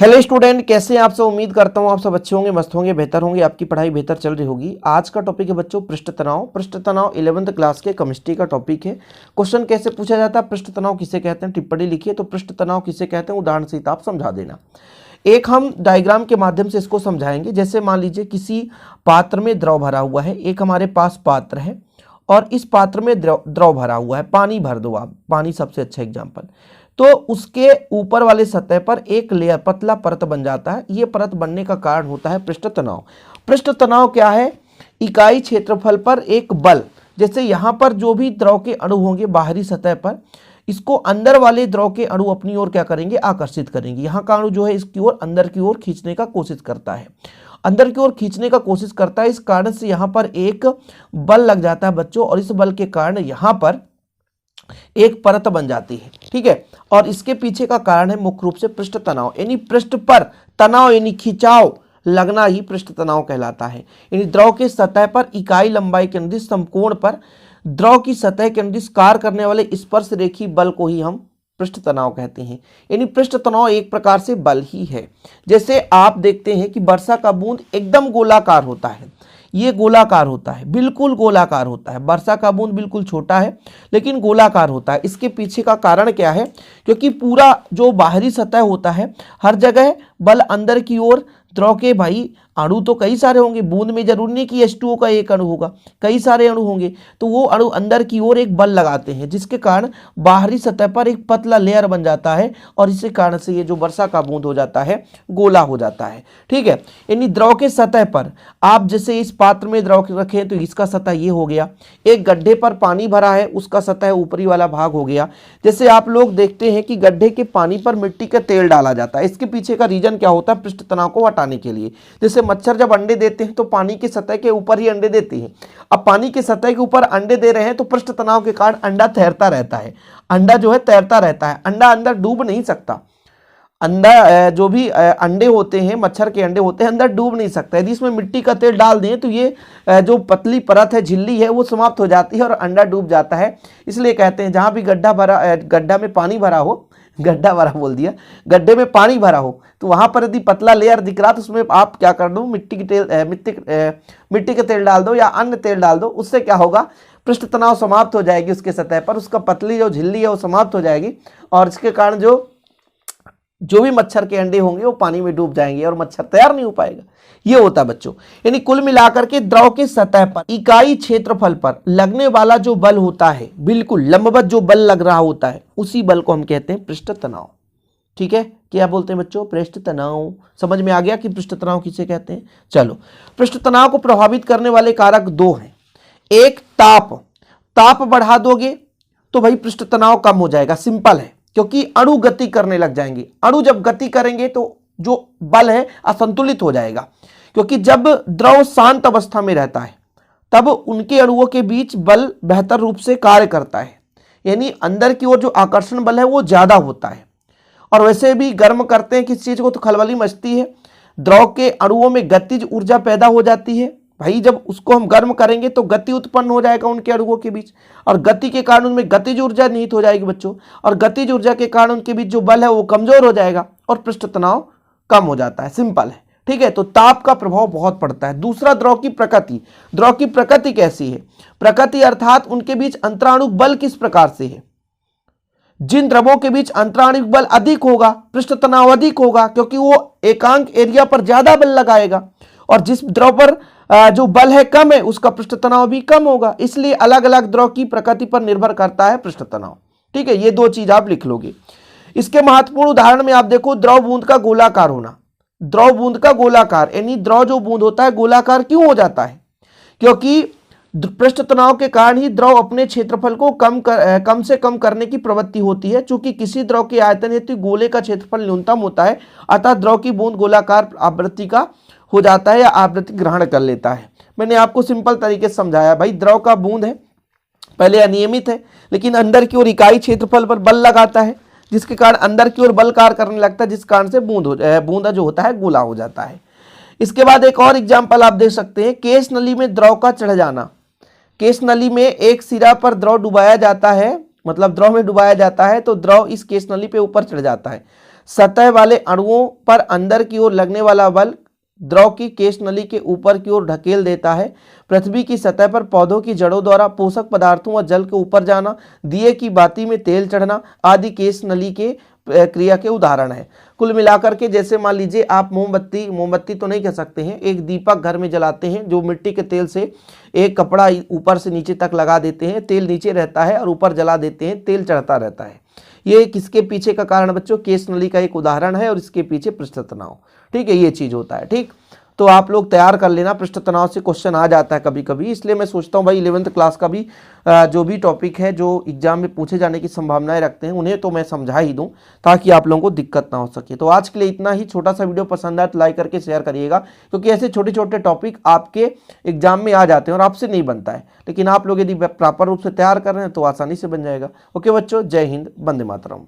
Hello student, कैसे हैं आप सब। उम्मीद करता हूं आप सब अच्छे होंगे, मस्त होंगे, बेहतर होंगे, आपकी पढ़ाई बेहतर चल रही होगी। आज का टॉपिक है बच्चों पृष्ठ तनाव। पृष्ठ तनाव 11th क्लास के केमिस्ट्री का टॉपिक है। क्वेश्चन कैसे पूछा जाता है, पृष्ठ तनाव किसे कहते हैं, टिप्पणी लिखिए। तो पृष्ठ तनाव किसे कहते हैं उदाहरण सहित आप समझा देना। एक हम डायग्राम के माध्यम से इसको समझाएंगे। जैसे मान लीजिए किसी पात्र में द्रव भरा हुआ है। एक हमारे पास पात्र है और इस पात्र में द्रव भरा हुआ है। पानी भर दो आप, पानी सबसे अच्छा एग्जाम्पल। तो उसके ऊपर वाले सतह पर एक लेयर पतला परत बन जाता है। ये परत बनने का कारण होता है पृष्ठ तनाव। पृष्ठ तनाव क्या है? इकाई क्षेत्रफल पर एक बल। जैसे यहाँ पर जो भी द्रव के अणु होंगे बाहरी सतह पर, इसको अंदर वाले द्रव के अणु अपनी ओर क्या करेंगे, आकर्षित करेंगे। यहाँ का अणु जो है इसकी ओर अंदर की ओर खींचने का कोशिश करता है, अंदर की ओर खींचने का कोशिश करता है। इस कारण से यहाँ पर एक बल लग जाता है बच्चों, और इस बल के कारण यहाँ पर एक परत बन जाती है। ठीक है, और इसके पीछे का कारण है मुख्य रूप से पृष्ठ तनाव। यानी पृष्ठ पर तनाव यानी खिंचाव लगना ही पृष्ठ तनाव कहलाता है। यानी द्रव के सतह पर इकाई लंबाई के अनुदिश समकोण पर द्रव की सतह के अनुदिश कार्य करने वाले स्पर्श रेखी बल को ही हम पृष्ठ तनाव कहते हैं। यानी पृष्ठ तनाव एक प्रकार से बल ही है। जैसे आप देखते हैं कि वर्षा का बूंद एकदम गोलाकार होता है, ये गोलाकार होता है, बिल्कुल गोलाकार होता है। वर्षा का बूंद बिल्कुल छोटा है लेकिन गोलाकार होता है। इसके पीछे का कारण क्या है? क्योंकि पूरा जो बाहरी सतह होता है हर जगह बल अंदर की ओर। द्रव के भाई अणु तो कई सारे होंगे, बूंद में जरूर नहीं कि H2O का एक अणु होगा, कई सारे अणु होंगे। तो वो अणु अंदर की ओर एक बल लगाते हैं, जिसके कारण बाहरी सतह पर एक पतला लेयर बन जाता है, और इसी कारण से ये जो वर्षा का बूंद हो जाता है गोला हो जाता है। ठीक है, यानी द्रव के सतह पर आप जैसे इस पात्र में द्रव रखें तो इसका सतह ये हो गया। एक गड्ढे पर पानी भरा है, उसका सतह ऊपरी वाला भाग हो गया। जैसे आप लोग देखते हैं कि गड्ढे के पानी पर मिट्टी का तेल डाला जाता है। इसके पीछे का रीजन क्या होता है? पृष्ठ तनाव को हटाने के लिए। जैसे मच्छर जब अंडे देते हैं तो पानी की सतह के ऊपर ही अंडे देते हैं। अब पानी की सतह के ऊपर अंडे दे रहे हैं तो पृष्ठ तनाव के कारण अंडा तैरता रहता है। अंडा जो है तैरता रहता है, अंडा अंदर डूब नहीं सकता। अंडा जो भी अंडे होते हैं, मच्छर के अंडे होते हैं, अंदर डूब नहीं सकता। यदि इसमें मिट्टी का तेल डाल दें तो ये जो पतली परत है, झिल्ली है, वो समाप्त हो जाती है और अंडा डूब जाता है। इसलिए कहते हैं जहाँ भी गड्ढा में पानी भरा हो, गड्ढा भरा बोल दिया, गड्ढे में पानी भरा हो, तो वहां पर यदि पतला लेयर दिख रहा तो उसमें आप क्या कर दो, मिट्टी का तेल डाल दो या अन्य तेल डाल दो। उससे क्या होगा? पृष्ठ तनाव समाप्त हो जाएगी उसके सतह पर, उसका पतली जो झिल्ली है वो समाप्त हो जाएगी, और इसके कारण जो भी मच्छर के अंडे होंगे वो पानी में डूब जाएंगे और मच्छर तैयार नहीं हो पाएगा। ये होता है बच्चों। यानी कुल मिलाकर के द्रव के सतह पर इकाई क्षेत्रफल पर लगने वाला जो बल होता है, बिल्कुल लंबवत जो बल लग रहा होता है, उसी बल को हम कहते हैं पृष्ठ तनाव। ठीक है, क्या बोलते हैं बच्चों? पृष्ठ तनाव। समझ में आ गया कि पृष्ठ तनाव किसे कहते हैं? चलो, पृष्ठ तनाव को प्रभावित करने वाले कारक दो हैं। एक ताप बढ़ा दोगे तो भाई पृष्ठ तनाव कम हो जाएगा, सिंपल है, क्योंकि अणु गति करने लग जाएंगे। अणु जब गति करेंगे तो जो बल है असंतुलित हो जाएगा, क्योंकि जब द्रव शांत अवस्था में रहता है तब उनके अणुओं के बीच बल बेहतर रूप से कार्य करता है। यानी अंदर की ओर जो आकर्षण बल है वो ज्यादा होता है। और वैसे भी गर्म करते हैं किस चीज को, तो खलबली मचती है, द्रव के अणुओं में गतिज ऊर्जा पैदा हो जाती है। भाई जब उसको हम गर्म करेंगे तो गति उत्पन्न हो जाएगा उनके अणुओं के बीच, और गति के कारण उनमें गतिज ऊर्जा निहित हो जाएगी बच्चों, और गतिज ऊर्जा के कारण उनके बीच जो बल है वो कमजोर हो जाएगा और पृष्ठ तनाव कम हो जाता है। सिंपल है। ठीक है, तो ताप का प्रभाव बहुत पड़ता है। दूसरा, द्रव की प्रकृति। द्रव की प्रकृति कैसी है? प्रकृति अर्थात उनके बीच अंतराणुक बल किस प्रकार से है। जिन द्रवों के बीच अंतराणुक बल अधिक होगा पृष्ठ तनाव अधिक होगा, क्योंकि वो एकांक एरिया पर ज्यादा बल लगाएगा, और जिस द्रव पर जो बल है कम है उसका पृष्ठ तनाव भी कम होगा। इसलिए अलग अलग द्रव की प्रकृति पर निर्भर करता है पृष्ठ तनाव। ठीक है, ये दो चीज आप लिख लोगे। इसके महत्वपूर्ण उदाहरण में आप देखो, द्रव बूंद का गोलाकार होना। द्रव बूंद का गोलाकार यानी द्रव जो बूंद होता है गोलाकार क्यों हो जाता है? क्योंकि पृष्ठ तनाव के कारण ही द्रव अपने क्षेत्रफल को कम से कम करने की प्रवृत्ति होती है। चूंकि किसी द्रव के आयतन हेतु गोले का क्षेत्रफल न्यूनतम होता है, अतः द्रव की बूंद गोलाकार आवृत्ति का हो जाता है या आवृत्ति ग्रहण कर लेता है। मैंने आपको सिंपल तरीके से समझाया। भाई द्रव का बूंद है, पहले अनियमित है, लेकिन अंदर की ओर इकाई क्षेत्रफल पर बल लगाता है, जिसके कारण अंदर की ओर बल कार्य करने लगता है, जिस कारण से बूंदा जो होता है गोला हो जाता है। इसके बाद एक और एग्जाम्पल आप देख सकते हैं, केश नली में द्रव का चढ़ जाना। केश नली में एक सिरा पर द्रव डुबाया जाता है, मतलब द्रव में डुबाया जाता है तो द्रव इस केश नली पे ऊपर चढ़ जाता है। सतह वाले अणुओं पर अंदर की ओर लगने वाला बल द्रव की केश नली के ऊपर की ओर ढकेल देता है। पृथ्वी की सतह पर पौधों की जड़ों द्वारा पोषक पदार्थों व जल के ऊपर जाना, दिए की बाती में तेल चढ़ना आदि केश नली के क्रिया के उदाहरण है। कुल मिलाकर के जैसे मान लीजिए आप मोमबत्ती तो नहीं कह सकते हैं, एक दीपक घर में जलाते हैं जो मिट्टी के तेल से एक कपड़ा ऊपर से नीचे तक लगा देते हैं, तेल नीचे रहता है और ऊपर जला देते हैं, तेल चढ़ता रहता है। ये किसके पीछे का कारण बच्चों? केश नली का एक उदाहरण है और इसके पीछे पृष्ठ तनाव। ठीक है, ये चीज होता है। ठीक, तो आप लोग तैयार कर लेना, पृष्ठ तनाव से क्वेश्चन आ जाता है कभी कभी, इसलिए मैं सोचता हूँ भाई 11th क्लास का भी जो भी टॉपिक है जो एग्जाम में पूछे जाने की संभावनाएं रखते हैं उन्हें तो मैं समझा ही दूं ताकि आप लोगों को दिक्कत ना हो सके। तो आज के लिए इतना ही, छोटा सा वीडियो पसंद आए तो लाइक करके शेयर करिएगा, क्योंकि ऐसे छोटे छोटे टॉपिक आपके एग्जाम में आ जाते हैं और आपसे नहीं बनता है, लेकिन आप लोग यदि प्रॉपर रूप से तैयार कर रहे हैं तो आसानी से बन जाएगा। ओके बच्चों, जय हिंद, वंदे मातरम।